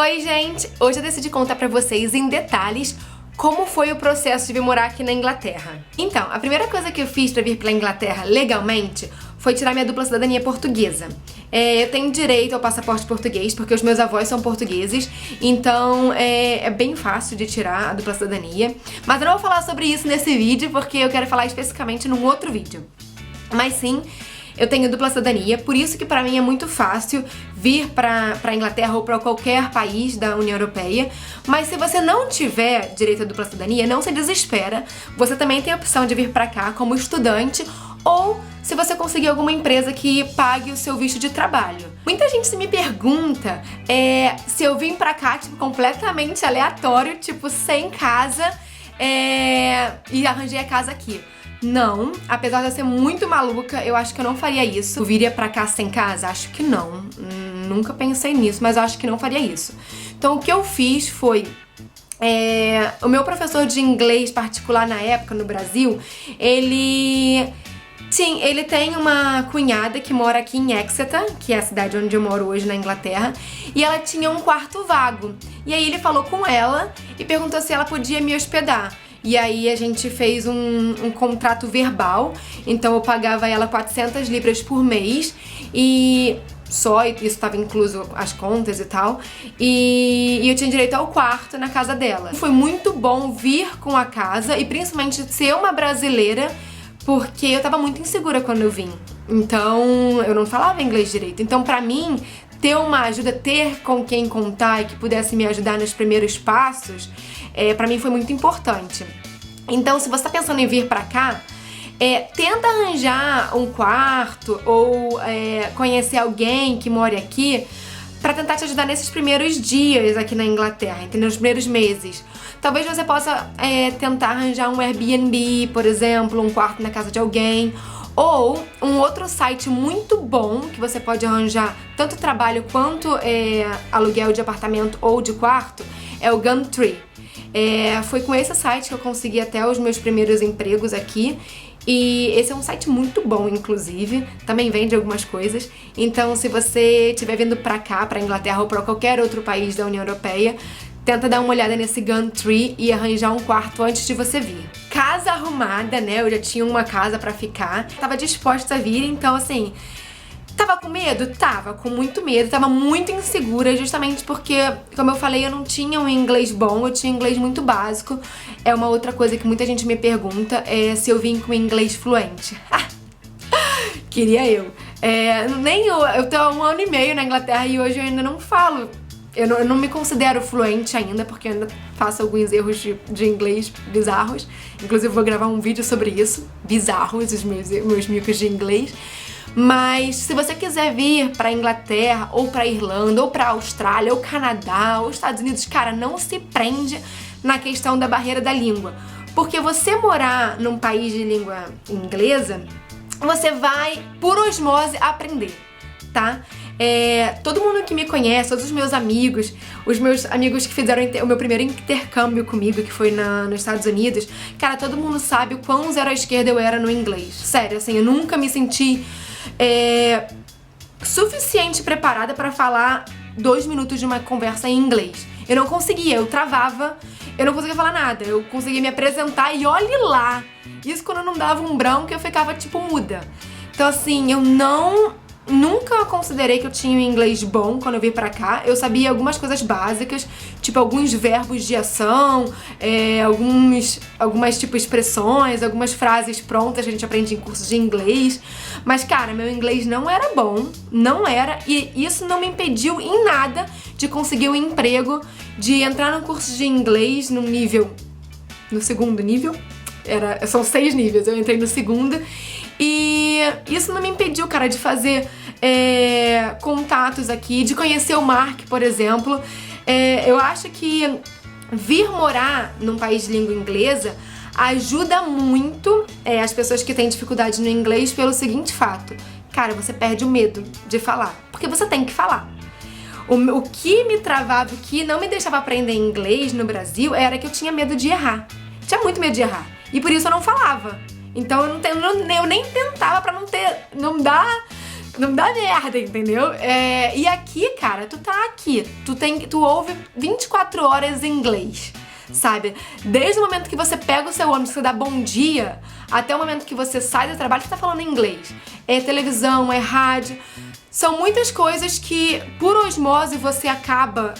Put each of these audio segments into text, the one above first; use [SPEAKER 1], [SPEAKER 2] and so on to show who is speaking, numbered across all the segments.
[SPEAKER 1] Oi, gente! Hoje eu decidi contar pra vocês em detalhes como foi o processo de vir morar aqui na Inglaterra. Então, a primeira coisa que eu fiz pra vir pra Inglaterra legalmente foi tirar minha dupla cidadania portuguesa. Eu tenho direito ao passaporte português, porque os meus avós são portugueses, então é bem fácil de tirar a dupla cidadania. Mas eu não vou falar sobre isso nesse vídeo, porque eu quero falar especificamente num outro vídeo. Mas sim, eu tenho dupla cidadania, por isso que pra mim é muito fácil vir pra Inglaterra ou pra qualquer país da União Europeia. Mas se você não tiver direito à dupla cidadania, não se desespera. Você também tem a opção de vir pra cá como estudante ou se você conseguir alguma empresa que pague o seu visto de trabalho. Muita gente me pergunta se eu vim pra cá, tipo, completamente aleatório, tipo, sem casa, e arranjei a casa aqui. Não, apesar de eu ser muito maluca, eu acho que eu não faria isso. Eu viria pra cá sem casa? Acho que não. Nunca pensei nisso, mas eu acho que não faria isso. Então o que eu fiz foi... o meu professor de inglês particular na época, no Brasil, ele tem uma cunhada que mora aqui em Exeter, que é a cidade onde eu moro hoje na Inglaterra, e ela tinha um quarto vago. E aí ele falou com ela e perguntou se ela podia me hospedar. E aí a gente fez um contrato verbal, então eu pagava ela 400 libras por mês, e só, isso estava incluso as contas e tal, e eu tinha direito ao quarto na casa dela. Foi muito bom vir com a casa, e principalmente ser uma brasileira, porque eu tava muito insegura quando eu vim. Então, eu não falava inglês direito. Então, pra mim, ter uma ajuda, ter com quem contar e que pudesse me ajudar nos primeiros passos, pra mim foi muito importante. Então, se você tá pensando em vir pra cá, tenta arranjar um quarto ou conhecer alguém que more aqui pra tentar te ajudar nesses primeiros dias aqui na Inglaterra, entendeu? Nos primeiros meses. Talvez você possa tentar arranjar um Airbnb, por exemplo, um quarto na casa de alguém, ou um outro site muito bom que você pode arranjar tanto trabalho quanto aluguel de apartamento ou de quarto, é o Gumtree. Foi com esse site que eu consegui até os meus primeiros empregos aqui. E esse é um site muito bom, inclusive, também vende algumas coisas. Então, se você estiver vindo pra cá, pra Inglaterra ou pra qualquer outro país da União Europeia, tenta dar uma olhada nesse Gumtree e arranjar um quarto antes de você vir. Casa arrumada, né? Eu já tinha uma casa pra ficar, tava disposta a vir, então assim... Tava com medo? Tava, com muito medo, tava muito insegura, justamente porque, como eu falei, eu não tinha um inglês bom, eu tinha inglês muito básico. É uma outra coisa que muita gente me pergunta, se eu vim com inglês fluente. Queria eu. Eu tô há 1 ano e meio na Inglaterra e hoje eu ainda não falo. Eu não me considero fluente ainda, porque eu ainda faço alguns erros de inglês bizarros. Inclusive vou gravar um vídeo sobre isso, bizarros, os meus micos de inglês. Mas se você quiser vir pra Inglaterra, ou pra Irlanda, ou pra Austrália, ou Canadá, ou Estados Unidos, cara, não se prende na questão da barreira da língua. Porque você morar num país de língua inglesa, você vai, por osmose, aprender, tá? Todo mundo que me conhece, todos os meus amigos que fizeram o meu primeiro intercâmbio comigo, que foi nos Estados Unidos, cara, todo mundo sabe o quão zero à esquerda eu era no inglês. Sério, assim, eu nunca me senti suficiente preparada pra falar 2 minutos de uma conversa em inglês. Eu não conseguia, eu travava, eu não conseguia falar nada, eu conseguia me apresentar e olhe lá. Isso quando eu não dava um branco, eu ficava tipo muda. Então assim, eu nunca considerei que eu tinha um inglês bom quando eu vim pra cá. Eu sabia algumas coisas básicas, tipo alguns verbos de ação, algumas tipo expressões, algumas frases prontas que a gente aprende em cursos de inglês. Mas, cara, meu inglês não era bom, não era, e isso não me impediu em nada de conseguir um emprego, de entrar num curso de inglês no segundo nível. São 6 níveis, eu entrei no segundo. E isso não me impediu, cara, de fazer contatos aqui, de conhecer o Mark, por exemplo. Eu acho que vir morar num país de língua inglesa ajuda muito as pessoas que têm dificuldade no inglês pelo seguinte fato. Cara, você perde o medo de falar, porque você tem que falar. O que me travava, o que não me deixava aprender inglês no Brasil era que eu tinha medo de errar. Tinha muito medo de errar. E por isso eu não falava. Então eu nem tentava pra não dar não dá merda, entendeu? E aqui, cara, tu tá aqui, tu ouve 24 horas em inglês, sabe? Desde o momento que você pega o seu ônibus, você dá bom dia, até o momento que você sai do trabalho, você tá falando inglês. É televisão, é rádio, são muitas coisas que, por osmose, você acaba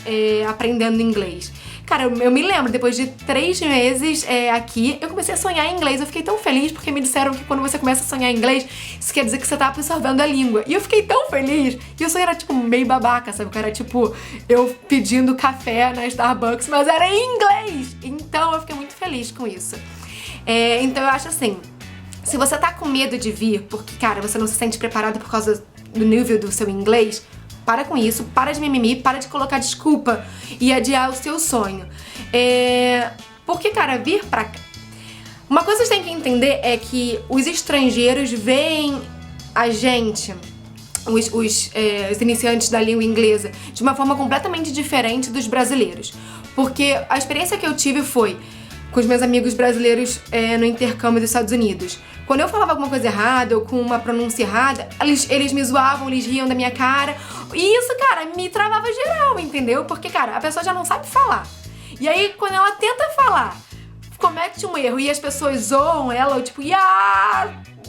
[SPEAKER 1] aprendendo inglês. Cara, eu me lembro, depois de 3 meses aqui, eu comecei a sonhar em inglês. Eu fiquei tão feliz porque me disseram que quando você começa a sonhar em inglês, isso quer dizer que você tá absorvendo a língua. E eu fiquei tão feliz. E o sonho era, tipo, meio babaca, sabe? Que era, tipo, eu pedindo café na Starbucks, mas era em inglês. Então, eu fiquei muito feliz com isso. Então, eu acho assim, se você tá com medo de vir, porque, cara, você não se sente preparado por causa do nível do seu inglês, para com isso, para de mimimi, para de colocar desculpa e adiar o seu sonho. Porque, cara, vir pra cá... Uma coisa que você tem que entender é que os estrangeiros veem a gente, os iniciantes da língua inglesa, de uma forma completamente diferente dos brasileiros. Porque a experiência que eu tive foi com os meus amigos brasileiros no intercâmbio dos Estados Unidos. Quando eu falava alguma coisa errada ou com uma pronúncia errada, eles me zoavam, eles riam da minha cara. E isso, cara, me travava geral, entendeu? Porque, cara, a pessoa já não sabe falar. E aí, quando ela tenta falar, comete um erro e as pessoas zoam ela, ou tipo,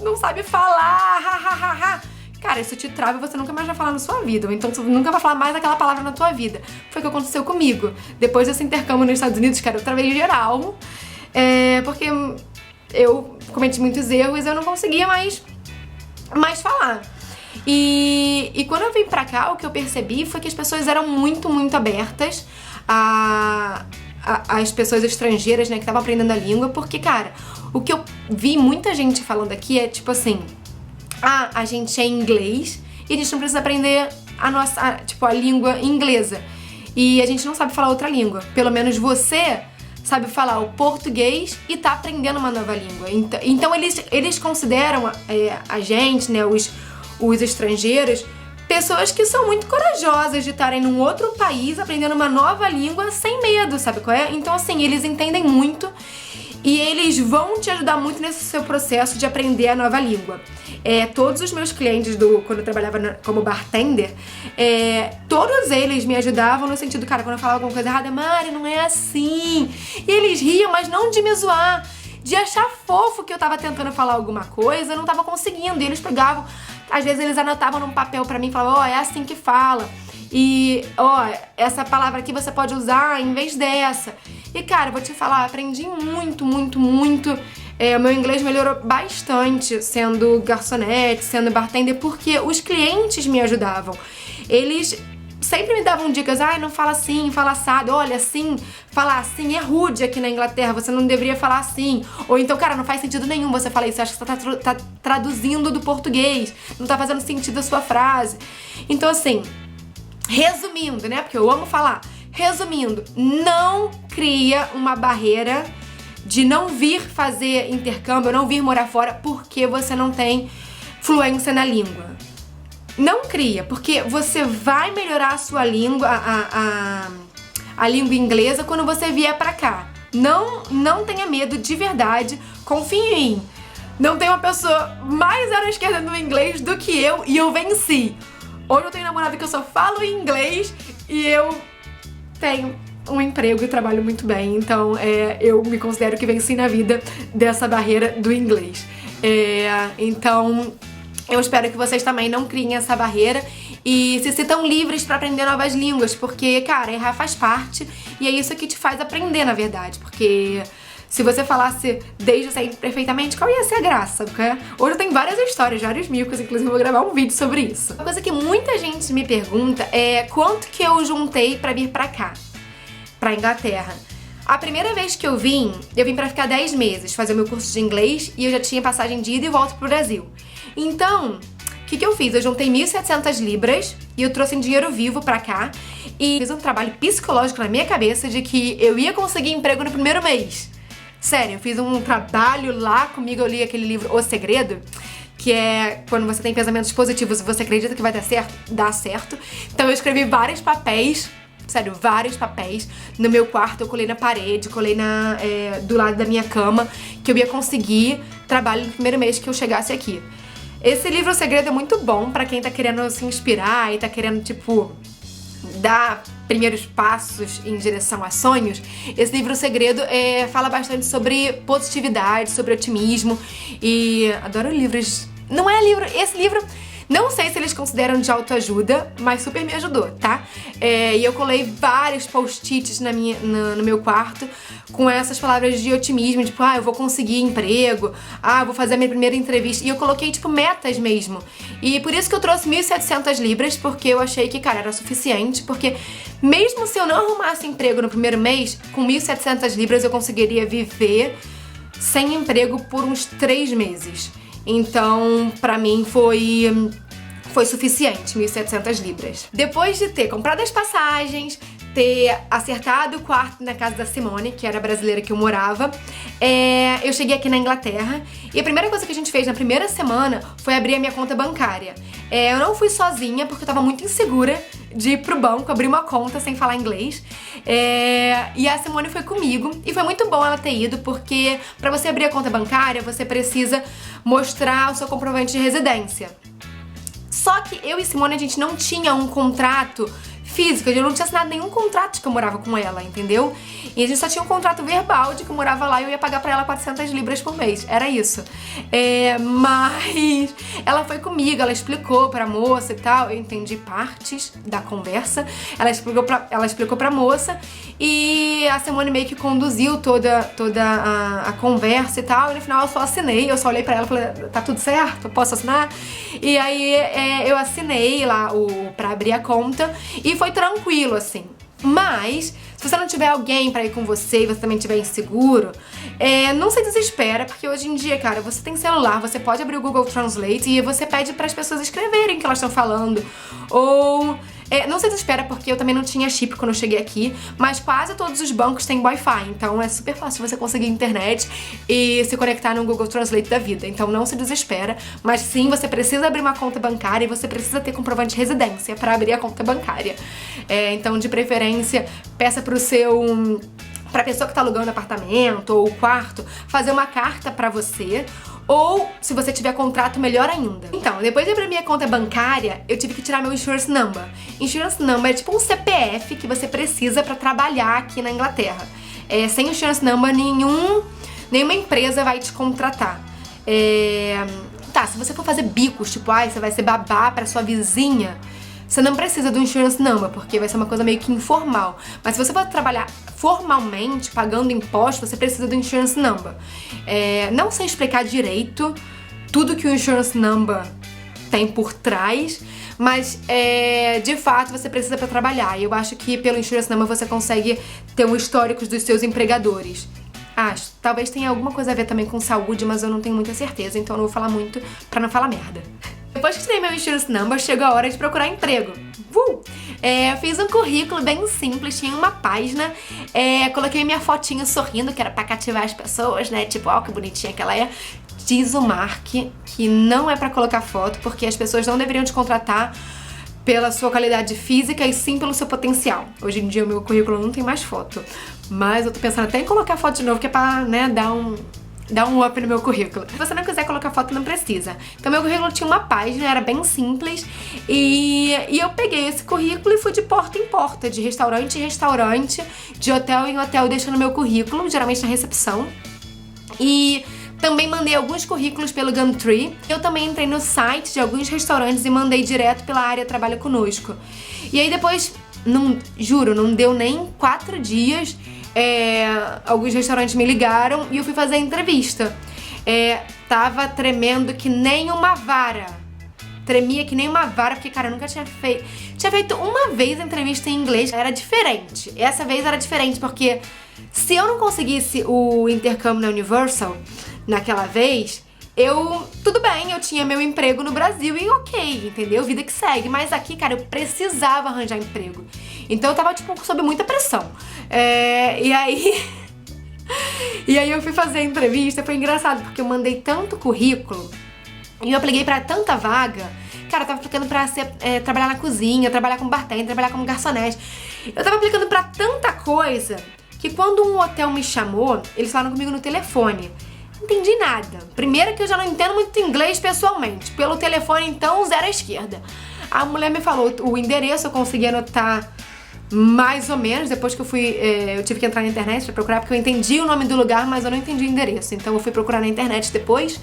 [SPEAKER 1] não sabe falar, ha. Cara, isso te trava e você nunca mais vai falar na sua vida. Ou então você nunca vai falar mais aquela palavra na tua vida. Foi o que aconteceu comigo. Depois desse intercâmbio nos Estados Unidos, cara, eu travei geral. Porque eu cometi muitos erros e eu não conseguia mais falar. E quando eu vim pra cá, o que eu percebi foi que as pessoas eram muito, muito abertas às pessoas estrangeiras, né, que estavam aprendendo a língua. Porque, cara, o que eu vi muita gente falando aqui é tipo assim... a gente é inglês e a gente não precisa aprender a língua inglesa. E a gente não sabe falar outra língua. Pelo menos você sabe falar o português e tá aprendendo uma nova língua. Então eles consideram a gente, né, os estrangeiros, pessoas que são muito corajosas de estarem num outro país aprendendo uma nova língua sem medo, sabe qual é? Então, assim, eles entendem muito e eles vão te ajudar muito nesse seu processo de aprender a nova língua. Todos os meus clientes, quando eu trabalhava como bartender, todos eles me ajudavam no sentido, cara, quando eu falava alguma coisa errada, Mari, não é assim. E eles riam, mas não de me zoar, de achar fofo que eu tava tentando falar alguma coisa, eu não tava conseguindo. E eles pegavam, às vezes eles anotavam num papel pra mim e falavam, é assim que fala. E, essa palavra aqui você pode usar em vez dessa. E, cara, vou te falar, aprendi muito, muito, muito. O meu inglês melhorou bastante sendo garçonete, sendo bartender, porque os clientes me ajudavam. Eles sempre me davam dicas, não fala assim, fala assado, olha, assim, falar assim é rude aqui na Inglaterra, você não deveria falar assim. Ou então, cara, não faz sentido nenhum você falar isso, acho que você tá traduzindo do português, não tá fazendo sentido a sua frase. Então, assim, resumindo, né, porque eu amo falar, resumindo, não cria uma barreira de não vir fazer intercâmbio, não vir morar fora porque você não tem fluência na língua. Não cria, porque você vai melhorar a sua língua, a língua inglesa quando você vier pra cá. Não tenha medo, de verdade, confie em mim. Não tem uma pessoa mais à esquerda no inglês do que eu e eu venci. Hoje eu tenho namorado que eu só falo inglês e eu tenho um emprego e trabalho muito bem, então eu me considero que venci na vida dessa barreira do inglês. Então eu espero que vocês também não criem essa barreira e se sintam livres pra aprender novas línguas, porque, cara, errar faz parte e é isso que te faz aprender, na verdade, porque se você falasse desde sempre perfeitamente, qual ia ser a graça? Porque hoje eu tenho várias histórias, vários micos, inclusive eu vou gravar um vídeo sobre isso. Uma coisa que muita gente me pergunta é quanto que eu juntei pra vir pra cá, pra Inglaterra. A primeira vez que eu vim pra ficar 10 meses, fazer o meu curso de inglês e eu já tinha passagem de ida e volta pro Brasil. Então, o que eu fiz? Eu juntei 1.700 libras e eu trouxe em dinheiro vivo pra cá e fiz um trabalho psicológico na minha cabeça de que eu ia conseguir emprego no primeiro mês. Sério, eu fiz um trabalho lá comigo, eu li aquele livro O Segredo, que é quando você tem pensamentos positivos e você acredita que vai dar certo, dá certo. Então eu escrevi vários papéis, sério, vários papéis no meu quarto, eu colei na parede, colei do lado da minha cama, que eu ia conseguir trabalho no primeiro mês que eu chegasse aqui. Esse livro O Segredo é muito bom pra quem tá querendo se inspirar e tá querendo, tipo, dar primeiros passos em direção a sonhos. Esse livro O Segredo fala bastante sobre positividade, sobre otimismo, e adoro livros. Não é livro, esse livro não sei se eles consideram de autoajuda, mas super me ajudou, tá? E eu colei vários post-its no meu quarto com essas palavras de otimismo, tipo, eu vou conseguir emprego, eu vou fazer a minha primeira entrevista. E eu coloquei, tipo, metas mesmo. E por isso que eu trouxe 1.700 libras, porque eu achei que, cara, era suficiente, porque mesmo se eu não arrumasse emprego no primeiro mês, com 1.700 libras eu conseguiria viver sem emprego por uns 3 meses. Então, pra mim, foi suficiente, 1.700 libras. Depois de ter comprado as passagens, ter acertado o quarto na casa da Simone, que era a brasileira que eu morava, eu cheguei aqui na Inglaterra e a primeira coisa que a gente fez na primeira semana foi abrir a minha conta bancária. Eu não fui sozinha porque eu tava muito insegura de ir pro banco, abrir uma conta sem falar inglês. E a Simone foi comigo e foi muito bom ela ter ido, porque pra você abrir a conta bancária você precisa mostrar o seu comprovante de residência. Só que eu e Simone, a gente não tinha um contrato físico, eu não tinha assinado nenhum contrato de que eu morava com ela, entendeu? E a gente só tinha um contrato verbal de que eu morava lá e eu ia pagar pra ela 400 libras por mês, era isso. Mas ela foi comigo, ela explicou pra moça e tal, eu entendi partes da conversa, ela explicou pra moça e a Simone meio que conduziu toda a conversa e tal, e no final eu só assinei, eu só olhei pra ela e falei, tá tudo certo? Eu posso assinar? E aí eu assinei lá pra abrir a conta e foi tranquilo, assim. Mas, se você não tiver alguém pra ir com você e você também estiver inseguro, não se desespera, porque hoje em dia, cara, você tem celular, você pode abrir o Google Translate e você pede para as pessoas escreverem o que elas estão falando. Ou não se desespera, porque eu também não tinha chip quando eu cheguei aqui, mas quase todos os bancos têm Wi-Fi, então é super fácil você conseguir internet e se conectar no Google Translate da vida. Então não se desespera, mas sim, você precisa abrir uma conta bancária e você precisa ter comprovante de residência para abrir a conta bancária. Então, de preferência, peça pra pessoa que tá alugando apartamento ou quarto, fazer uma carta pra você, ou se você tiver contrato, melhor ainda. Então, depois de abrir minha conta bancária, eu tive que tirar meu insurance number. Insurance number é tipo um CPF que você precisa pra trabalhar aqui na Inglaterra. Sem insurance number, nenhuma empresa vai te contratar. Se você for fazer bicos, tipo, você vai ser babá pra sua vizinha, você não precisa do insurance number, porque vai ser uma coisa meio que informal. Mas se você for trabalhar formalmente, pagando imposto, você precisa do insurance number. Não sei explicar direito tudo que o insurance number tem por trás, mas de fato você precisa para trabalhar. E eu acho que pelo insurance number você consegue ter um histórico dos seus empregadores. Acho. Talvez tenha alguma coisa a ver também com saúde, mas eu não tenho muita certeza, então eu não vou falar muito pra não falar merda. Depois que tirei meu insurance number, chegou a hora de procurar emprego. Eu fiz um currículo bem simples, tinha uma página, coloquei minha fotinha sorrindo, que era pra cativar as pessoas, né? Tipo, ó, que bonitinha que ela é. Diz o Mark que não é pra colocar foto, porque as pessoas não deveriam te contratar pela sua qualidade física e sim pelo seu potencial. Hoje em dia o meu currículo não tem mais foto, mas eu tô pensando até em colocar foto de novo, que é pra, né, dar um up no meu currículo. Se você não quiser colocar foto, não precisa. Então meu currículo tinha uma página, era bem simples, e eu peguei esse currículo e fui de porta em porta, de restaurante em restaurante, de hotel em hotel, deixando meu currículo, geralmente na recepção. E também mandei alguns currículos pelo Gumtree. Eu também entrei no site de alguns restaurantes e mandei direto pela área Trabalha Conosco. E aí depois, juro, não deu nem 4 dias, alguns restaurantes me ligaram e eu fui fazer a entrevista. Tava tremendo que nem uma vara. Tremia que nem uma vara, porque, cara, eu nunca tinha feito. Tinha feito uma vez a entrevista em inglês, era diferente. Essa vez era diferente, porque se eu não conseguisse o intercâmbio na Universal naquela vez, tudo bem, eu tinha meu emprego no Brasil e ok, entendeu? Vida que segue. Mas aqui, cara, eu precisava arranjar emprego. Então eu tava, tipo, sob muita pressão. E aí eu fui fazer a entrevista, foi engraçado, porque eu mandei tanto currículo e eu apliquei pra tanta vaga. Cara, eu tava aplicando pra trabalhar na cozinha, trabalhar como bartender, trabalhar como garçonete. Eu tava aplicando pra tanta coisa que quando um hotel me chamou, eles falaram comigo no telefone. Não entendi nada. Primeiro que eu já não entendo muito inglês pessoalmente. Pelo telefone, então, zero à esquerda. A mulher me falou o endereço, eu consegui anotar mais ou menos. Depois que eu tive que entrar na internet pra procurar, porque eu entendi o nome do lugar, mas eu não entendi o endereço. Então eu fui procurar na internet depois.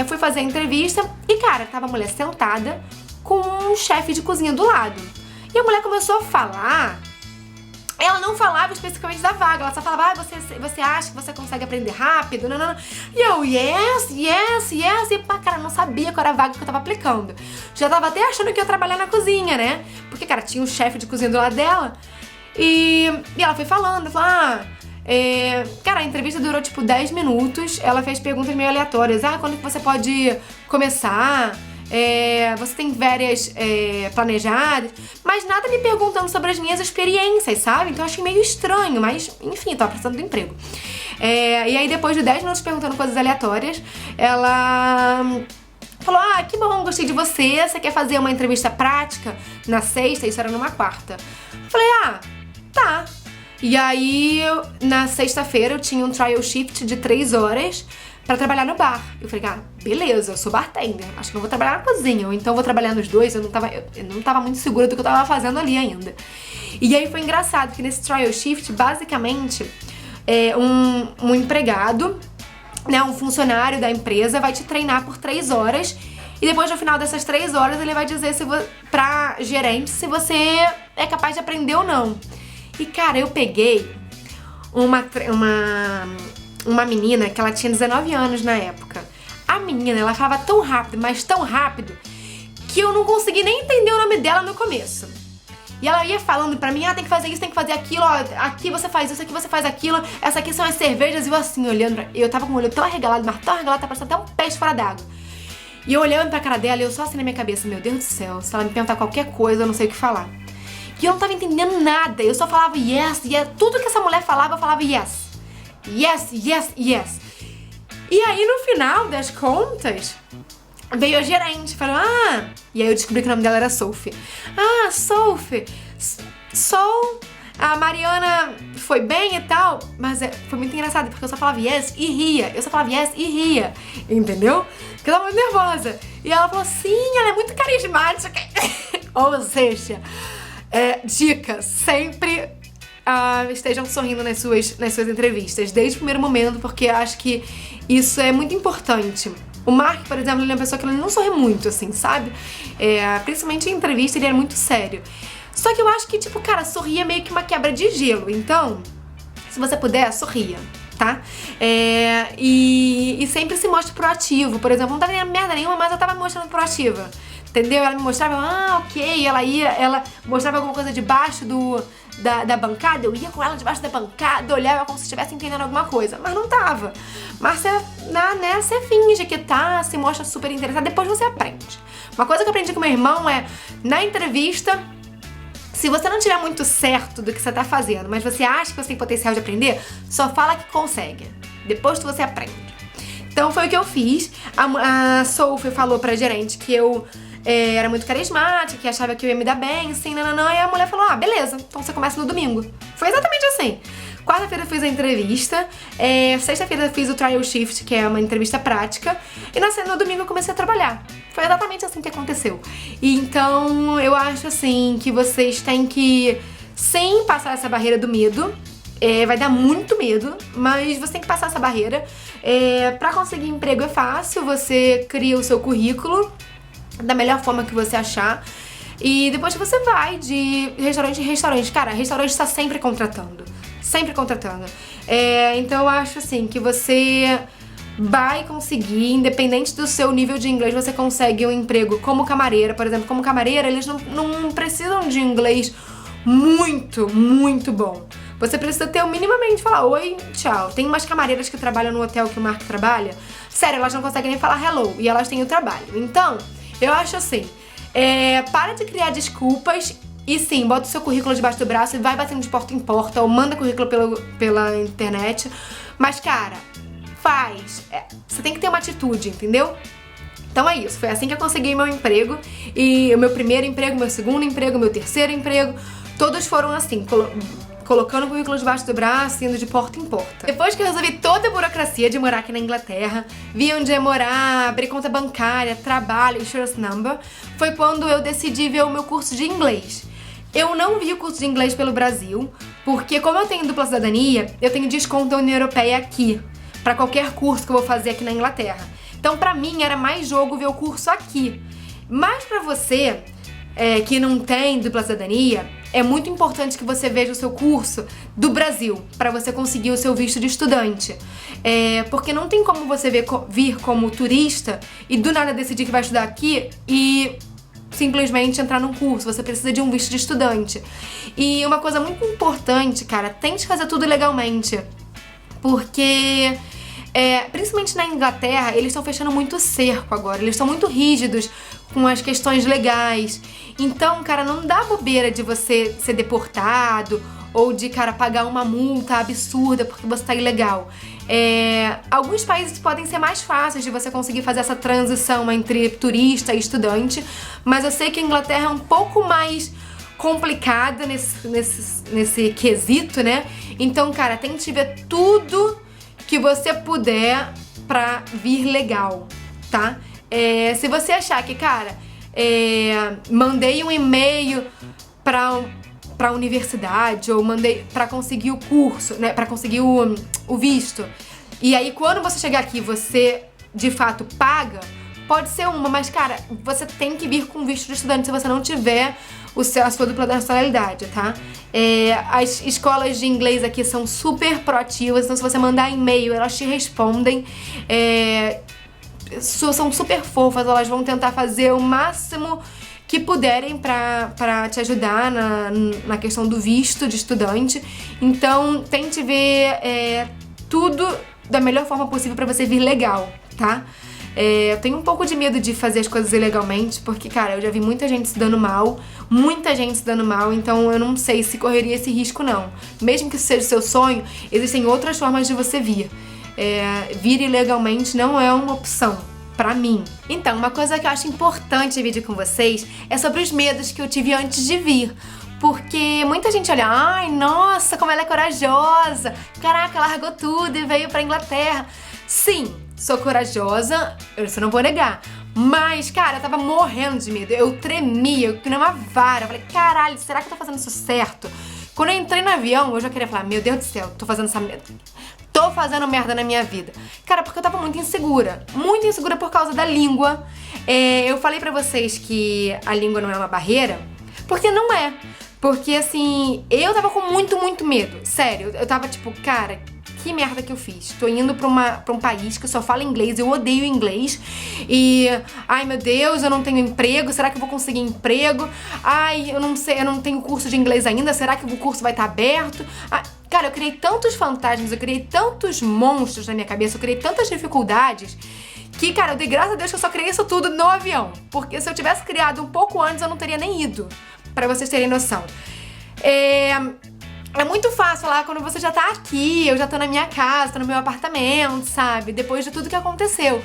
[SPEAKER 1] Fui fazer a entrevista e, cara, tava a mulher sentada com um chefe de cozinha do lado. E a mulher começou a falar. Ela não falava especificamente da vaga, ela só falava, você acha que você consegue aprender rápido? Não, não, não. E eu, yes. E, cara, não sabia qual era a vaga que eu tava aplicando. Já tava até achando que ia trabalhar na cozinha, né? Porque, cara, tinha um chefe de cozinha do lado dela. E ela foi falando, cara, a entrevista durou tipo 10 minutos. Ela fez perguntas meio aleatórias. Quando que você pode começar? Você tem férias planejadas, mas nada me perguntando sobre as minhas experiências, sabe? Então eu achei meio estranho, mas enfim, tava precisando do emprego. E aí depois de 10 minutos perguntando coisas aleatórias, ela falou, que bom, gostei de você, você quer fazer uma entrevista prática na sexta? Isso era numa quarta. Eu falei, tá. E aí, na sexta-feira, eu tinha um trial shift de 3 horas pra trabalhar no bar. Eu falei, beleza, eu sou bartender, acho que eu vou trabalhar na cozinha, ou então vou trabalhar nos dois. Eu não tava muito segura do que eu tava fazendo ali ainda. E aí foi engraçado, que nesse trial shift, basicamente, um empregado, né, um funcionário da empresa vai te treinar por 3 horas, e depois no final dessas 3 horas ele vai dizer pra gerente se você é capaz de aprender ou não. E cara, eu peguei uma menina que ela tinha 19 anos na época. A menina, ela falava tão rápido, mas tão rápido, que eu não consegui nem entender o nome dela no começo. E ela ia falando pra mim, tem que fazer isso, tem que fazer aquilo, aqui você faz isso, aqui você faz aquilo, essa aqui são as cervejas, e eu assim, olhando, eu tava com o olho tão arregalado, mas tão arregalado, tá parecendo até um peixe fora d'água. E eu olhando pra cara dela, e eu só assim na minha cabeça, meu Deus do céu, se ela me perguntar qualquer coisa, eu não sei o que falar. E eu não tava entendendo nada, eu só falava yes, tudo que essa mulher falava, eu falava yes. Yes. E aí, no final das contas, veio a gerente, falou, e aí eu descobri que o nome dela era Sophie. Sophie, a Mariana foi bem e tal, mas foi muito engraçado, porque eu só falava yes e ria. Entendeu? Porque eu tava muito nervosa. E ela falou, sim, ela é muito carismática. Ou seja, dica, sempre estejam sorrindo nas suas entrevistas, desde o primeiro momento, porque eu acho que isso é muito importante. O Mark, por exemplo, ele é uma pessoa que ele não sorri muito, assim, sabe? Principalmente em entrevista, ele era muito sério. Só que eu acho que, tipo, cara, sorrir é meio que uma quebra de gelo. Então, se você puder, sorria, tá? E sempre se mostre proativo. Por exemplo, não tava nem merda nenhuma, mas eu tava me mostrando proativa. Entendeu? Ela me mostrava, ok, ela mostrava alguma coisa debaixo da bancada, eu ia com ela debaixo da bancada, olhava como se estivesse entendendo alguma coisa, mas não tava. Mas você finge que tá, se mostra super interessada, depois você aprende. Uma coisa que eu aprendi com meu irmão na entrevista, se você não tiver muito certo do que você tá fazendo, mas você acha que você tem potencial de aprender, só fala que consegue. Depois que você aprende. Então foi o que eu fiz. A Sophie falou pra gerente que eu era muito carismática, que achava que eu ia me dar bem, assim, e a mulher falou, beleza, então você começa no domingo. Foi exatamente assim. Quarta-feira eu fiz a entrevista, sexta-feira eu fiz o trial shift, que é uma entrevista prática, e no domingo eu comecei a trabalhar. Foi exatamente assim que aconteceu. E então eu acho assim que vocês têm que, sem passar essa barreira do medo, vai dar muito medo, mas você tem que passar essa barreira. Pra conseguir emprego é fácil, você cria o seu currículo da melhor forma que você achar. E depois você vai de restaurante em restaurante. Cara, restaurante está sempre contratando. Sempre contratando. Então eu acho assim que você vai conseguir, independente do seu nível de inglês, você consegue um emprego como camareira. Por exemplo, como camareira, eles não precisam de inglês muito bom. Você precisa ter minimamente falar oi, tchau. Tem umas camareiras que trabalham no hotel que o Mark trabalha. Sério, elas não conseguem nem falar hello. E elas têm o trabalho. Então, eu acho assim, para de criar desculpas e sim, bota o seu currículo debaixo do braço e vai batendo de porta em porta ou manda currículo pela internet. Mas, cara, faz. Você tem que ter uma atitude, entendeu? Então é isso, foi assim que eu consegui meu emprego. E o meu primeiro emprego, meu segundo emprego, meu terceiro emprego, todos foram assim, colocando o currículo debaixo do braço e indo de porta em porta. Depois que eu resolvi toda a burocracia de morar aqui na Inglaterra, vi onde ia morar, abrir conta bancária, trabalho, insurance number, foi quando eu decidi ver o meu curso de inglês. Eu não vi o curso de inglês pelo Brasil, porque como eu tenho dupla cidadania, eu tenho desconto da União Europeia aqui, pra qualquer curso que eu vou fazer aqui na Inglaterra. Então pra mim era mais jogo ver o curso aqui. Mas pra você, que não tem dupla cidadania, é muito importante que você veja o seu curso do Brasil, pra você conseguir o seu visto de estudante. Porque não tem como você vir como turista e do nada decidir que vai estudar aqui e simplesmente entrar num curso. Você precisa de um visto de estudante. E uma coisa muito importante, cara, tente fazer tudo legalmente. Porque, principalmente na Inglaterra, eles estão fechando muito cerco agora. Eles estão muito rígidos com as questões legais. Então, cara, não dá bobeira de você ser deportado ou de, cara, pagar uma multa absurda porque você tá ilegal. Alguns países podem ser mais fáceis de você conseguir fazer essa transição entre turista e estudante, mas eu sei que a Inglaterra é um pouco mais complicada nesse quesito, né? Então, cara, tente ver tudo que você puder pra vir legal, tá? Se você achar que, cara, mandei um e-mail pra universidade ou mandei pra conseguir o curso, né, pra conseguir o visto, e aí quando você chegar aqui você de fato paga, pode ser mas cara, você tem que vir com visto de estudante se você não tiver a sua dupla nacionalidade, tá? As escolas de inglês aqui são super proativas, então se você mandar e-mail elas te respondem, são super fofas, elas vão tentar fazer o máximo que puderem pra te ajudar na questão do visto de estudante. Então, tente ver tudo da melhor forma possível pra você vir legal, tá? Eu tenho um pouco de medo de fazer as coisas ilegalmente, porque, cara, eu já vi muita gente se dando mal, então eu não sei se correria esse risco, não. Mesmo que isso seja o seu sonho, existem outras formas de você vir. Vir ilegalmente não é uma opção pra mim. Então, uma coisa que eu acho importante dividir com vocês é sobre os medos que eu tive antes de vir. Porque muita gente olha, ai, nossa, como ela é corajosa, caraca, largou tudo e veio pra Inglaterra. Sim, sou corajosa, isso eu não vou negar. Mas, cara, eu tava morrendo de medo, eu tremia, eu queria uma vara. Eu falei, caralho, será que eu tô fazendo isso certo? Quando eu entrei no avião, eu já queria falar, meu Deus do céu, tô fazendo merda na minha vida. Cara, porque eu tava muito insegura por causa da língua. Eu falei pra vocês que a língua não é uma barreira, porque não é. Porque, assim, eu tava com muito medo. Sério, eu tava tipo, cara, que merda que eu fiz? Tô indo pra um país que só fala inglês, eu odeio inglês. E, ai meu Deus, eu não tenho emprego, será que eu vou conseguir emprego? Ai, eu não sei, eu não tenho curso de inglês ainda, será que o curso vai estar aberto? Cara, eu criei tantos fantasmas, eu criei tantos monstros na minha cabeça, eu criei tantas dificuldades que, cara, eu dei graças a Deus que eu só criei isso tudo no avião. Porque se eu tivesse criado um pouco antes, eu não teria nem ido. Pra vocês terem noção. É muito fácil lá quando você já tá aqui, eu já tô na minha casa, tô no meu apartamento, sabe? Depois de tudo que aconteceu.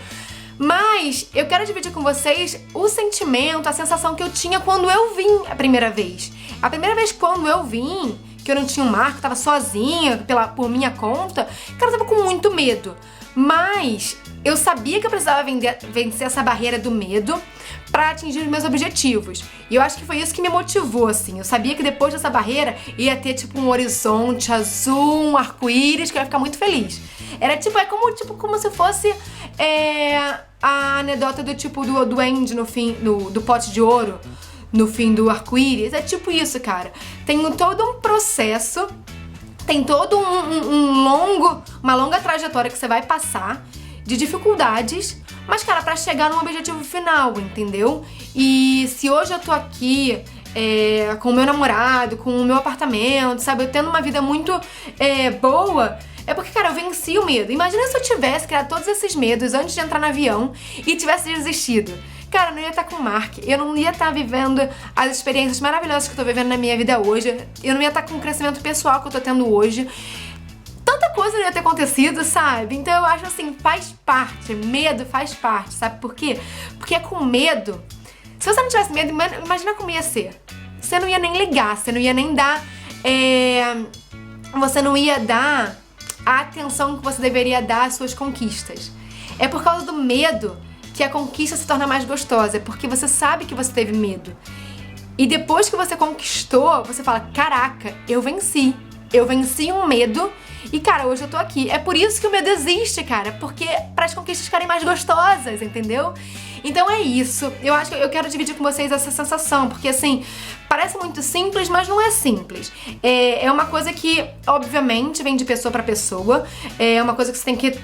[SPEAKER 1] Mas eu quero dividir com vocês o sentimento, a sensação que eu tinha quando eu vim a primeira vez. A primeira vez quando eu vim, que eu não tinha um marco, tava sozinha, por minha conta, cara, eu tava com muito medo. Mas eu sabia que eu precisava vencer essa barreira do medo pra atingir os meus objetivos. E eu acho que foi isso que me motivou, assim. Eu sabia que depois dessa barreira ia ter, tipo, um horizonte azul, um arco-íris, que eu ia ficar muito feliz. Era, tipo, como se fosse a anedota do duende no fim, do pote de ouro, no fim do arco-íris. É tipo isso, cara. Tem todo um processo, tem todo uma longa trajetória que você vai passar de dificuldades, mas, cara, pra chegar num objetivo final, entendeu? E se hoje eu tô aqui com o meu namorado, com o meu apartamento, sabe? Eu tendo uma vida muito boa, é porque, cara, eu venci o medo. Imagina se eu tivesse criado todos esses medos antes de entrar no avião e tivesse desistido. Cara, eu não ia estar com o Mark, eu não ia estar vivendo as experiências maravilhosas que eu tô vivendo na minha vida hoje, eu não ia estar com o crescimento pessoal que eu tô tendo hoje. Tanta coisa não ia ter acontecido, sabe? Então eu acho assim, faz parte, medo faz parte, sabe por quê? Porque com medo, se você não tivesse medo, imagina como ia ser. Você não ia nem ligar, você não ia nem dar você não ia dar a atenção que você deveria dar às suas conquistas. É por causa do medo que a conquista se torna mais gostosa, porque você sabe que você teve medo. E depois que você conquistou, você fala, caraca, eu venci um medo e, cara, hoje eu tô aqui. É por isso que o medo existe, cara, porque para as conquistas ficarem mais gostosas, entendeu? Então é isso. Eu acho que eu quero dividir com vocês essa sensação, porque assim, parece muito simples, mas não é simples. É uma coisa que, obviamente, vem de pessoa pra pessoa. É uma coisa que você tem que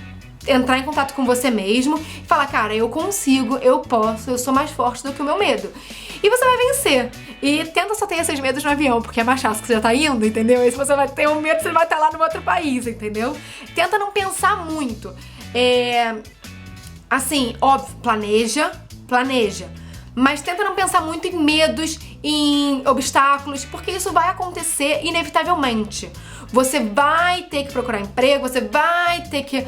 [SPEAKER 1] entrar em contato com você mesmo e falar, cara, eu consigo, eu posso, eu sou mais forte do que o meu medo. E você vai vencer. E tenta só ter esses medos no avião, porque é mais fácil que você já tá indo, entendeu? E se você vai ter um medo, você vai estar lá no outro país, entendeu? Tenta não pensar muito. Assim, óbvio, planeja. Mas tenta não pensar muito em medos, em obstáculos, porque isso vai acontecer inevitavelmente. Você vai ter que procurar emprego, você vai ter que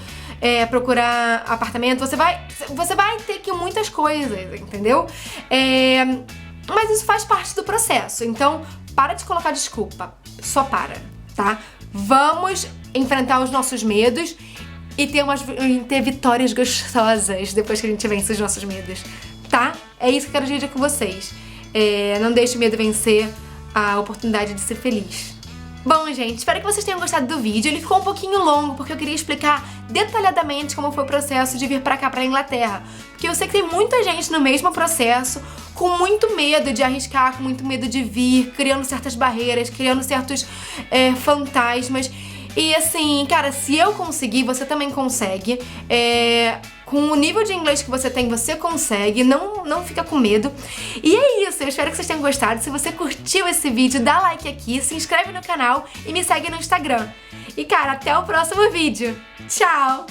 [SPEAKER 1] procurar apartamento, você vai ter que muitas coisas, entendeu? Mas isso faz parte do processo, então para de colocar desculpa, só para, tá? Vamos enfrentar os nossos medos e ter vitórias gostosas depois que a gente vence os nossos medos, tá? É isso que eu quero dividir com vocês. Não deixe o medo vencer a oportunidade de ser feliz. Bom, gente, espero que vocês tenham gostado do vídeo. Ele ficou um pouquinho longo, porque eu queria explicar detalhadamente como foi o processo de vir pra cá, pra Inglaterra. Porque eu sei que tem muita gente no mesmo processo, com muito medo de arriscar, com muito medo de vir, criando certas barreiras, criando certos fantasmas. E assim, cara, se eu conseguir, você também consegue. Com o nível de inglês que você tem, você consegue. Não fica com medo. E é isso, eu espero que vocês tenham gostado. Se você curtiu esse vídeo, dá like aqui, se inscreve no canal e me segue no Instagram. E cara, até o próximo vídeo. Tchau!